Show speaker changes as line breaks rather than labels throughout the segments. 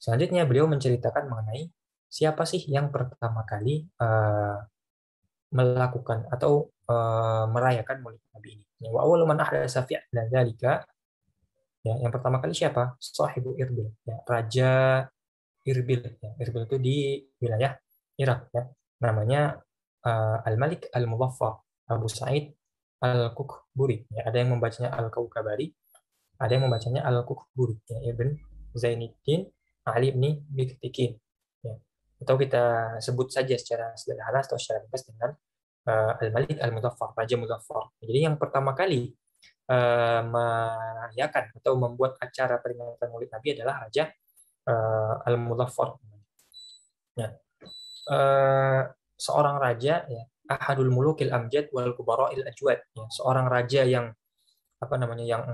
Selanjutnya beliau menceritakan mengenai siapa sih yang pertama kali melakukan atau merayakan Maulid Nabi ini. Wa awwalu man ahdatsa fi'lan dzalika, ya, yang pertama kali siapa? Sahibu Irbil, ya, Raja Irbil. Ya, Irbil itu di wilayah Irak, ya. Namanya Al-Malik Al-Muzaffar Abu Sa'id Al-Kukburi. Ya, ada yang membacanya Al-Kaukabari, ada yang membacanya Al-Kukburi, ya, Ibn Zainuddin Ali bin Biktikin. Ya. Atau kita sebut saja secara sederhana atau secara ringkas dengan Al-Malik Al-Muzaffar, Raja Muzaffar. Jadi yang pertama kali merayakan atau membuat acara peringatan Maulid Nabi adalah Raja Al-Muzaffar. Nah, eh, seorang raja, ya, Ahadul Mulukil Amjad wal Kubara'il Ajwad, ya, seorang raja yang apa namanya, yang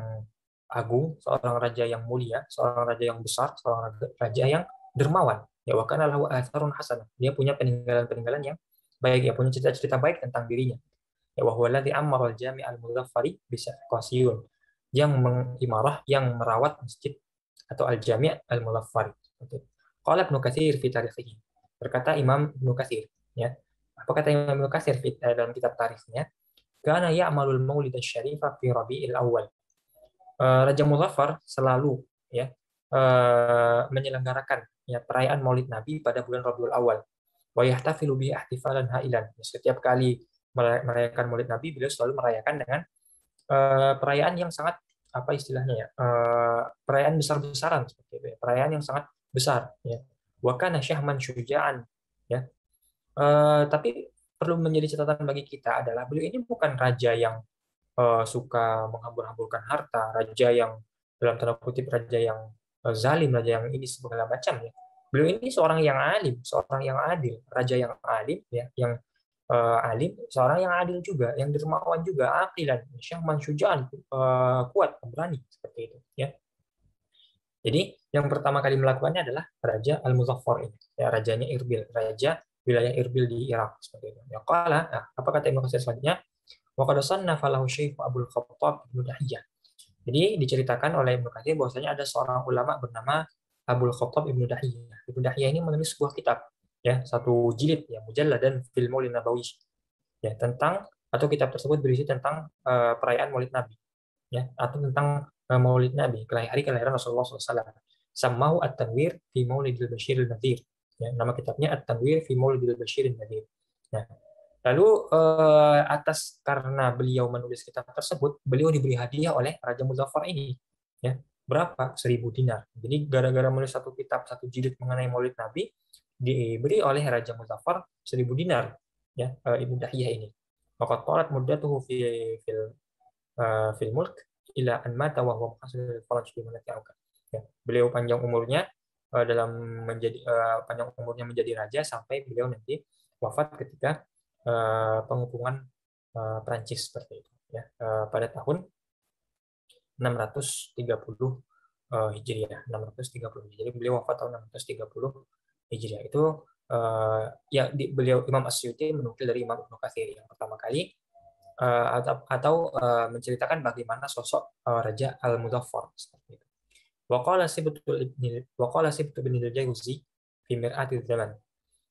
agung, seorang raja yang mulia, seorang raja yang besar, seorang raja yang dermawan. Ya, wa kana lahu atharun hasanah. Dia punya peninggalan-peninggalan yang baik, ya, punya cerita-cerita baik tentang dirinya. Ya, wa huwa alladzi ammara al-jami' al-muzaffari bisaqasiyun. Yang mengimarah, yang merawat masjid atau al-jami' al-muzaffari. Qala Ibnu Katsir fi tarikhih. Berkata Imam Ibnu Katsir, ya. Apa kata Imam Ibnu Katsir dalam kitab tarikhnya? Kana ya'malul maulid asy-syarifa fi Rabiul Awal. Raja Muzaffar selalu, ya, menyelenggarakan, ya, perayaan Maulid Nabi pada bulan Rabiul Awal. Wa yahtafilu bi ihtifalan hailan. Setiap kali merayakan Maulid Nabi, beliau selalu merayakan dengan perayaan yang sangat, apa istilahnya, ya, perayaan besar-besaran seperti itu, ya. Perayaan yang sangat besar, ya. Wa kana syahman syuja'an, ya. Tapi perlu menjadi catatan bagi kita adalah beliau ini bukan raja yang suka menghambur-hamburkan harta, raja yang dalam tanda kutip raja yang zalim, raja yang ini segala macam, ya. Beliau ini seorang yang alim, seorang yang adil, raja yang alim, ya, yang alim, seorang yang adil juga, yang dermawan juga, aqilan, syahman syujaan, kuat, berani seperti itu, ya. Jadi yang pertama kali melakukannya adalah Raja Al-Muzaffar ini, ya, rajanya Irbil, raja wilayah Irbil di Irak seperti itu. Ya, qala, nah, apa kata Ibnu Katsir selanjutnya? Wa qad sannafa lahu Syekh Abdul Khattab Ibnu Dahiyah. Jadi diceritakan oleh Ibnu Katsir bahwasanya ada seorang ulama bernama Abdul Khattab Ibnu Dahiyah. Ibnu Dahiyah ini menulis sebuah kitab, ya, satu jilid, ya, mujalladan fil Maulid Nabawi, ya, tentang, atau kitab tersebut berisi tentang perayaan Maulid Nabi, ya, atau tentang Maulid Nabi, hari kelahiran Rasulullah SAW. Samahu At-Tanwir fi Maulidil Bashiril Nadhir. Ya, nama kitabnya At-Tanwir fi Maulidil Bashiril Nadhir. Nah, lalu atas karena beliau menulis kitab tersebut, beliau diberi hadiah oleh Raja Muzaffar ini. Ya, berapa? 1.000 dinar. Jadi gara-gara menulis satu kitab, satu jilid mengenai Maulid Nabi, diberi oleh Raja Muzaffar 1.000 dinar. Ya, Ibnu Dahiyah ini. Maka talat muddatuhu fil mulk ila an mata wa huwa muhasirul faraj bi manati auka. Ya, beliau panjang umurnya dalam menjadi panjang umurnya menjadi raja sampai beliau nanti wafat ketika pengepungan Prancis seperti itu, ya, pada tahun 630 Hijriah, 630. Jadi beliau wafat tahun 630 Hijriah. Itu ya, beliau Imam Asyuti menukil dari Imam Ibnu Katsir yang pertama kali atau menceritakan bagaimana sosok Raja Al-Muzaffar seperti itu. Waqala Sibtu bin al-Jauzi fi Mir'atil Zaman.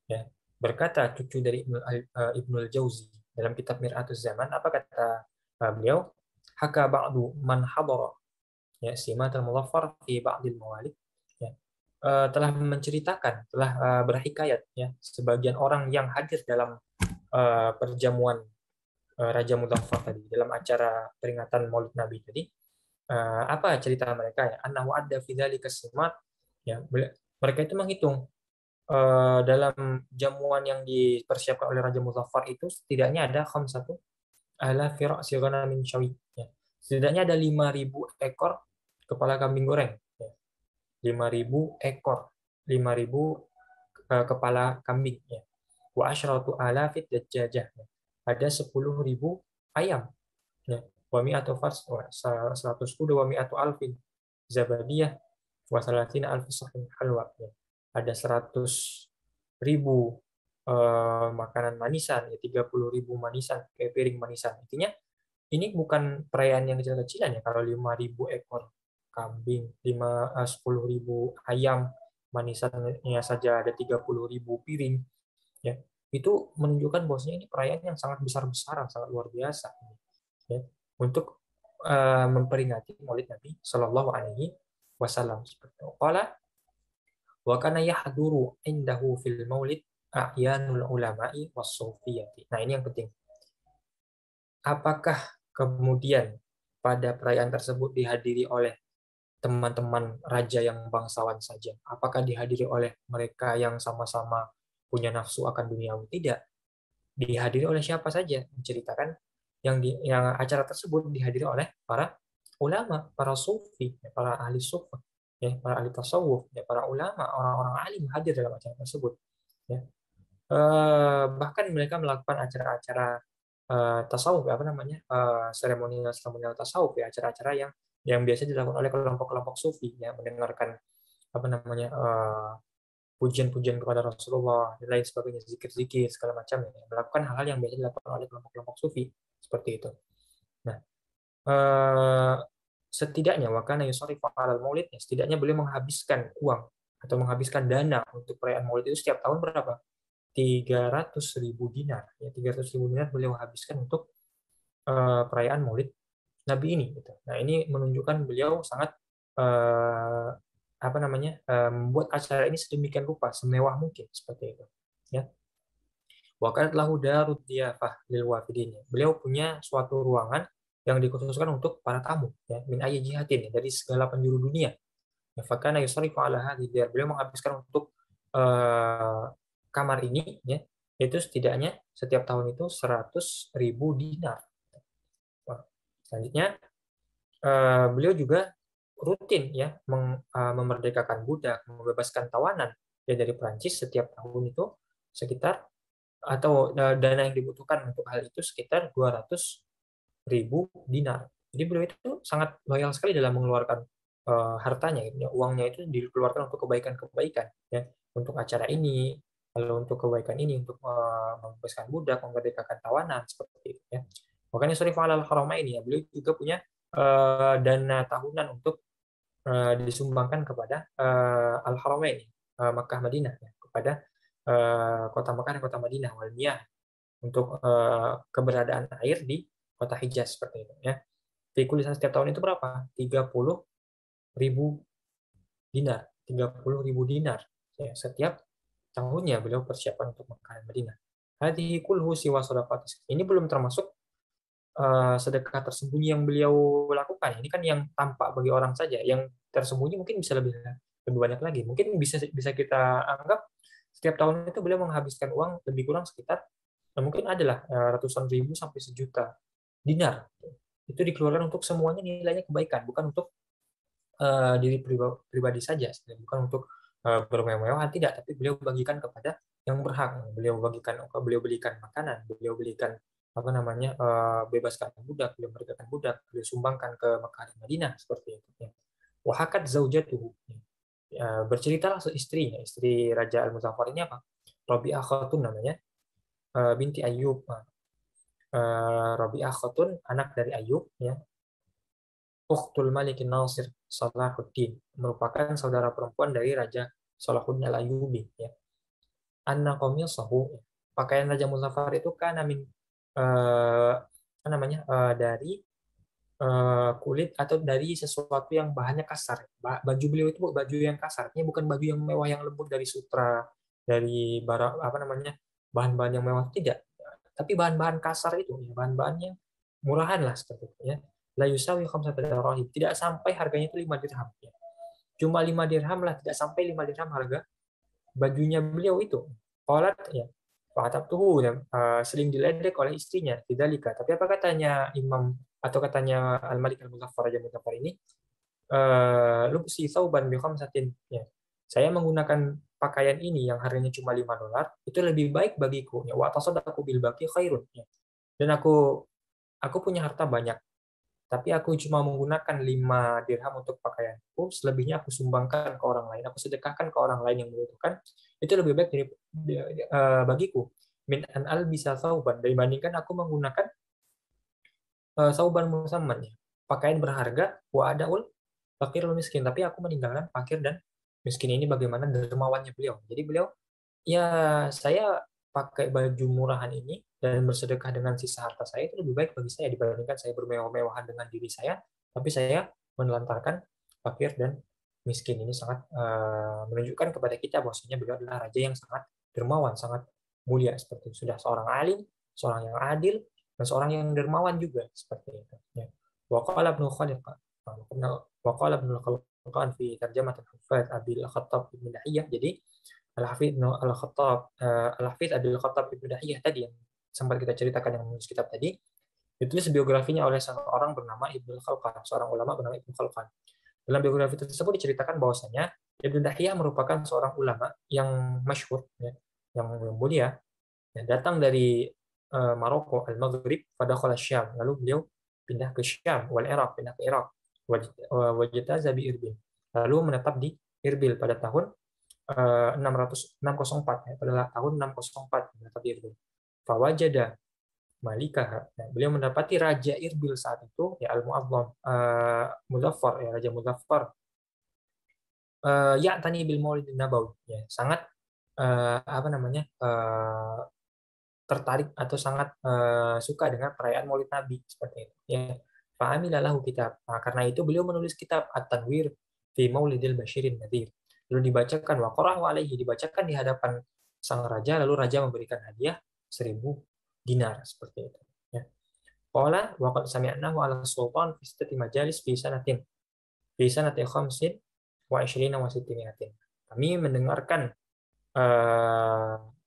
Ya, berkata cucu dari Ibnu al-Jauzi dalam kitab Mir'atul Zaman, apa kata beliau? Haka ba'du man hadara, ya, Simat al-Muzaffar fi ba'dil mawalid, ya, telah menceritakan, telah berhikayat, ya, sebagian orang yang hadir dalam perjamuan Raja Muzaffar tadi dalam acara peringatan Maulid Nabi tadi. Apa cerita mereka, ya? Annahu adda fi dzalika simat, ya, mereka itu menghitung dalam jamuan yang dipersiapkan oleh Raja Muzaffar itu setidaknya ada khamsatu ala firasi ghanamin syawi, ya. Setidaknya ada 5.000 ekor kepala kambing goreng, ya. 5.000 ekor, 5.000 kepala kambing, ya. Wa asyratu alafid dajjajah, ya. Ada 10.000 ayam, ya. Wa mi'atu fars, 100 kuda, wa mi'atu alfin zabadiyah, wa salatina alfi sahih halwa, ya. Ada 100.000 makanan manisan, ya, 30.000 manisan, kayak piring manisan. Intinya ini bukan perayaan yang kecil-kecilan, ya. Kalau 5.000 ekor kambing, 10.000 ayam, manisannya saja ada 30.000 piring, ya. Itu menunjukkan bahwasanya ini perayaan yang sangat besar-besaran, sangat luar biasa, ya, untuk memperingati Maulid Nabi Shallallahu Alaihi Wasallam. Seperti qala wa kana yahduru indahu fil maulid a'yanul ulama'i was-sufiyati. Nah, ini yang penting. Apakah kemudian pada perayaan tersebut dihadiri oleh teman-teman raja yang bangsawan saja? Apakah dihadiri oleh mereka yang sama-sama punya nafsu akan duniawi? Tidak. Dihadiri oleh siapa saja? Menceritakan yang acara tersebut dihadiri oleh para ulama, para sufi, para ahli sufi, ya, para ahli tasawuf, ya, para ulama, orang-orang alim hadir dalam acara tersebut. Ya. Bahkan mereka melakukan acara-acara tasawuf, apa namanya, seremonial tasawuf, ya, acara-acara yang biasa dilakukan oleh kelompok-kelompok sufi, ya, mendengarkan apa namanya, pujian-pujian kepada Rasulullah dan lain sebagainya, zikir-zikir segala macam, ya, melakukan hal-hal yang biasa dilakukan oleh kelompok-kelompok sufi seperti itu. Nah, eh, setidaknya wakana yusarifu alal maulid, ya, setidaknya beliau menghabiskan uang atau menghabiskan dana untuk perayaan maulid itu setiap tahun berapa? 300.000 dinar, ya, 300.000 dinar beliau habiskan untuk perayaan Maulid Nabi ini, gitu. Nah, ini menunjukkan beliau sangat apa namanya, membuat acara ini sedemikian rupa, semewah mungkin seperti itu, ya. Wa kanat lahu darud diyafah lil wafidin. Beliau punya suatu ruangan yang dikhususkan untuk para tamu, ya, min ayyi jihatin, ya, dari segala penjuru dunia. Ya, fakana yusrifu ala hadhihi, beliau menghabiskan untuk kamar ini, ya, itu setidaknya setiap tahun itu 100.000 dinar. Wah, selanjutnya beliau juga rutin, ya, memerdekakan budak, membebaskan tawanan, ya, dari Prancis setiap tahun itu sekitar, atau dana yang dibutuhkan untuk hal itu sekitar 200.000 dinar. Jadi beliau itu sangat loyal sekali dalam mengeluarkan hartanya, ya, uangnya itu dikeluarkan untuk kebaikan-kebaikan, ya, untuk acara ini, lalu untuk kebaikan ini, untuk membebaskan budak, memerdekakan tawanan seperti itu, ya. Makanya Syarif Alal Haramain ini, ya, beliau juga punya dana tahunan untuk disumbangkan kepada Al Haramain, Makkah Madinah, ya, kepada kota Makkah dan kota Madinah, wal miyah, untuk keberadaan air di kota Hijaz seperti itu, ya. Kulisan setiap tahun itu berapa? 30.000 dinar, 30.000 dinar, ya, setiap tahunnya beliau persiapan untuk Makkah dan Madinah. Hadhihi kulhu siwa shadaqatis. Ini belum termasuk sedekah tersembunyi yang beliau lakukan. Ini kan yang tampak bagi orang saja, yang tersembunyi mungkin bisa lebih banyak lagi. Mungkin bisa bisa kita anggap setiap tahun itu beliau menghabiskan uang lebih kurang sekitar, mungkin adalah ratusan ribu sampai sejuta dinar. Itu dikeluarkan untuk semuanya nilainya kebaikan, bukan untuk diri pribadi saja, bukan untuk bermewah-mewahan, tidak, tapi beliau bagikan kepada yang berhak. Beliau belikan makanan, beliau belikan apa namanya, bebaskan budak, beliau merdekakan budak, beliau sumbangkan ke Mekah dan Madinah seperti itu, ya. Wahakat zaujatuhu, berceritalah istrinya, istri Raja Al-Muzaffar ini apa? Rabi'ah Khatun namanya, binti Ayyub. Rabi'ah Khatun anak dari Ayyub, ya. Ukhtul Malik Nasir Salahuddin, merupakan saudara perempuan dari Raja Salahuddin Al-Ayyubi, ya. Anna qamisahu, pakaian Raja Muzaffar itu kan apa namanya, dari kulit atau dari sesuatu yang bahannya kasar. Baju beliau itu baju yang kasar, ini bukan baju yang mewah yang lembut dari sutra, dari barang apa namanya, bahan-bahan yang mewah, tidak, tapi bahan-bahan kasar itu, ya, bahan-bahan yang murahan lah seperti itu, ya. La yusawi khamsata dirham, tidak sampai harganya itu 5 dirham, ya. Cuma 5 dirham lah, tidak sampai 5 dirham harga bajunya beliau itu. Qalat, ya, tuh, ya, sering diledek oleh istrinya, Tidzalika. Tapi apa katanya Imam atau katanya Al-Malik Al-Muzaffar, Raja Muzaffar ini, lubsi sauban bi khamsatin, ya. Saya menggunakan pakaian ini yang harganya cuma $5, itu lebih baik bagiku, ya. Wa tasaddaqu bil baqi khairun, ya. Dan aku punya harta banyak, tapi aku cuma menggunakan 5 dirham untuk pakaianku, selebihnya aku sumbangkan ke orang lain, aku sedekahkan ke orang lain yang membutuhkan, itu lebih baik bagiku, min an al bisa sauban, dibandingkan aku menggunakan sauban musamman, pakaian berharga, wa adaul fakir miskin, tapi aku meninggalkan fakir dan miskin ini bagaimana dermawannya beliau. Jadi beliau, ya saya pakai baju murahan ini dan bersedekah dengan sisa harta saya itu lebih baik bagi saya dibandingkan saya bermewah-mewahan dengan diri saya, tapi saya menelantarkan fakir dan miskin. Ini sangat menunjukkan kepada kita bahwasanya beliau adalah raja yang sangat dermawan, sangat mulia seperti itu. Sudah seorang alim, seorang yang adil, dan seorang yang dermawan juga seperti itu. Ya. Waqala Ibnu Khaliqah, waqala Ibnu Khaliqah fi tarjamat al-Hufaz Abil Khattab bin Dahiyah. Jadi Al-Hafidz Al-Khattab, Al-Hafidz Abil Khattab Ibnu Dahiyah tadi yang sempat kita ceritakan yang menulis kitab tadi, ditulis biografinya oleh seorang bernama Ibnu Khalqan, seorang ulama bernama Ibnu Khalqan. Dalam biografi tersebut diceritakan bahwasanya Ibnu Dahiyah merupakan seorang ulama yang masyhur, ya, yang mulia, yang datang dari Maroko, Al-Maghrib, pada Syam. Lalu beliau pindah ke Syam, wal Iraq, pindah ke Irak, wajataza bi Irbil. Lalu menetap di Irbil pada tahun 604, ya, pada tahun 604 menetap di Irbil. Fawajada Malikah. Nah, beliau mendapati Raja Irbil saat itu, ya Al-Mu'azzam, Muzaffar, ya Raja Muzaffar, ya tani bil Maulid Nabawi, ya sangat apa namanya tertarik atau sangat suka dengan perayaan Maulid Nabi seperti itu. Ya, fa'amilahu kitab. Nah, karena itu beliau menulis kitab At-Tanwir fi Maulidil Bashirin Nadhir. Lalu dibacakan wa qarahu alaihi, dibacakan di hadapan sang raja, lalu raja memberikan hadiah 1.000 dinar seperti itu. Ya. Qala wa qad sami'nahu 'ala sultan fi sittati majalis fi sanati khamsin wa 20 wa sittimi'atin. Kami mendengarkan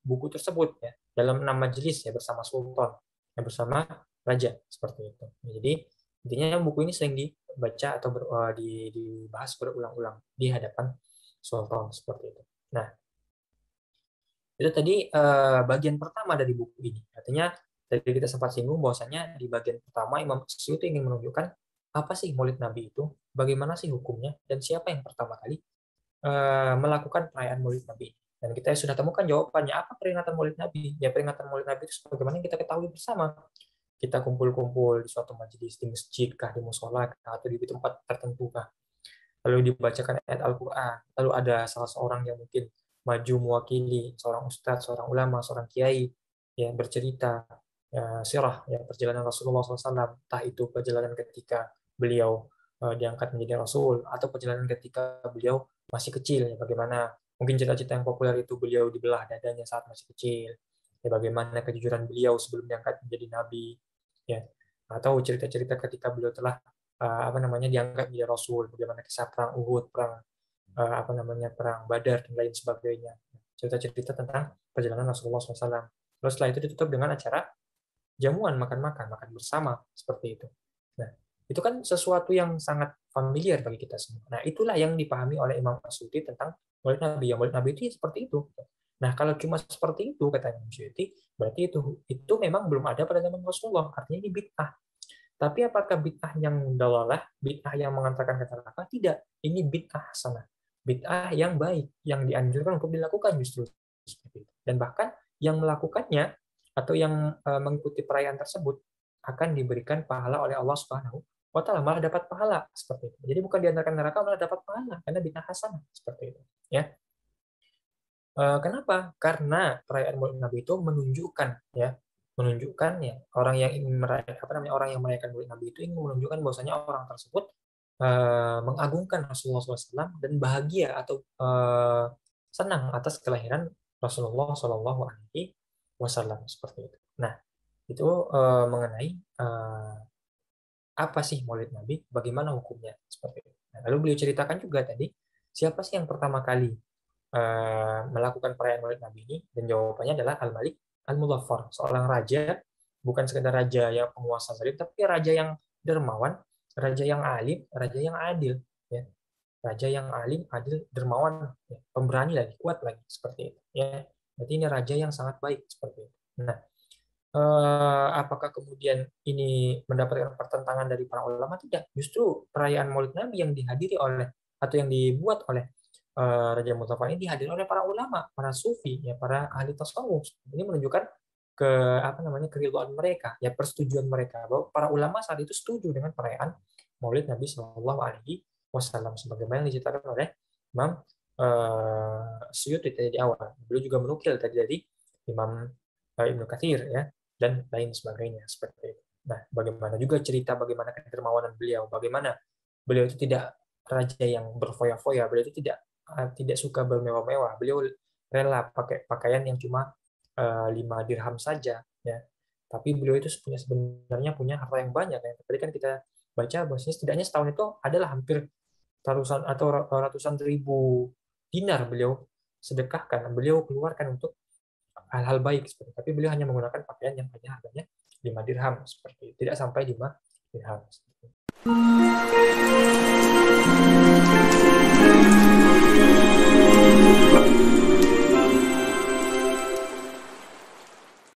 buku tersebut ya dalam 6 majelis ya bersama sultan, ya bersama raja seperti itu. Jadi intinya buku ini sering dibaca atau dibahas berulang-ulang di hadapan sultan seperti itu. Nah, itu tadi bagian pertama dari buku ini. Artinya tadi kita sempat singgung bahwasanya di bagian pertama Imam Suyuti ingin menunjukkan apa sih Maulid Nabi itu, bagaimana sih hukumnya, dan siapa yang pertama kali melakukan perayaan Maulid Nabi. Dan kita sudah temukan jawabannya. Apa peringatan Maulid Nabi? Ya peringatan Maulid Nabi itu sebagaimana yang kita ketahui bersama. Kita kumpul-kumpul di suatu majelis, di masjid kah, di musola kah, atau di tempat tertentu kah. Lalu dibacakan ayat Al-Quran. Lalu ada salah seorang yang mungkin maju mewakili, seorang ustadz, seorang ulama, seorang kiai, ya bercerita sirah, ya perjalanan Rasulullah SAW. Entah itu perjalanan ketika beliau diangkat menjadi Rasul, atau perjalanan ketika beliau masih kecil, ya bagaimana mungkin cita-cita yang populer itu beliau dibelah dadanya saat masih kecil, ya bagaimana kejujuran beliau sebelum diangkat menjadi nabi, ya atau cerita-cerita ketika beliau telah apa namanya diangkat menjadi Rasul, bagaimana kisah perang Uhud, perang apa namanya perang Badar dan lain sebagainya, cerita-cerita tentang perjalanan Rasulullah SAW. Terus setelah itu ditutup dengan acara jamuan makan bersama seperti itu. Nah, itu kan sesuatu yang sangat familiar bagi kita semua. Nah, itulah yang dipahami oleh Imam Asy'uti tentang Maulid Nabi. Ya, Maulid Nabi itu seperti itu. Nah, kalau cuma seperti itu katanya Imam Asy'uti, berarti itu memang belum ada pada zaman Rasulullah. Artinya ini bid'ah. Tapi apakah bid'ah yang dalalah, bid'ah yang mengantarkan ke neraka? Tidak. Ini bid'ah hasanah. Bid'ah yang baik, yang dianjurkan untuk dilakukan justru seperti itu. Dan bahkan yang melakukannya atau yang mengikuti perayaan tersebut akan diberikan pahala oleh Allah Subhanahu wa taala, malah dapat pahala seperti itu. Jadi bukan diantarkan neraka, malah dapat pahala karena bid'ah hasanah seperti itu, ya. Kenapa? Karena perayaan Maulid Nabi itu menunjukkan ya orang yang ingin merayakan apa namanya orang yang merayakan Maulid Nabi itu ingin menunjukkan bahwasanya orang tersebut mengagungkan Rasulullah SAW dan bahagia atau senang atas kelahiran Rasulullah SAW seperti itu. Nah, itu mengenai apa sih Maulid Nabi, bagaimana hukumnya seperti itu. Nah, lalu beliau ceritakan juga tadi siapa sih yang pertama kali melakukan perayaan Maulid Nabi ini, dan jawabannya adalah Al-Malik Al-Muzaffar, seorang raja, bukan sekedar raja yang penguasa zalim, tapi raja yang dermawan, raja yang alim, raja yang adil, ya. Raja yang alim, adil, dermawan, ya. Pemberani lagi, kuat lagi, seperti itu. Ya, berarti ini raja yang sangat baik seperti itu. Nah, apakah kemudian ini mendapatkan pertentangan dari para ulama? Tidak. Justru perayaan Maulid Nabi yang dihadiri oleh atau yang dibuat oleh Raja Mustafa ini dihadiri oleh para ulama, para sufi, ya para ahli tasawuf. Ini menunjukkan ke apa namanya keridhaan mereka, ya persetujuan mereka bahwa para ulama saat itu setuju dengan perayaan Maulid Nabi Shallallahu Alaihi Wasallam sebagaimana yang diceritakan oleh Imam Suyuti tadi di awal. Beliau juga menukil tadi dari Imam Ibnu Katsir ya, dan lain sebagainya seperti itu. Nah, bagaimana juga cerita bagaimana kedermawanan beliau, bagaimana beliau itu tidak raja yang berfoya-foya, beliau itu tidak suka bermewah-mewah, beliau rela pakai pakaian yang cuma 5 dirham saja ya. Tapi beliau itu sebenarnya punya harta yang banyak ya. Tadi kan kita baca bahwasanya setidaknya setahun itu adalah hampir ratusan atau ratusan ribu dinar beliau sedekahkan, beliau keluarkan untuk hal-hal baik seperti itu. Tapi beliau hanya menggunakan pakaian yang hanya harganya 5 dirham seperti itu. Tidak sampai 5 dirham. Seperti itu.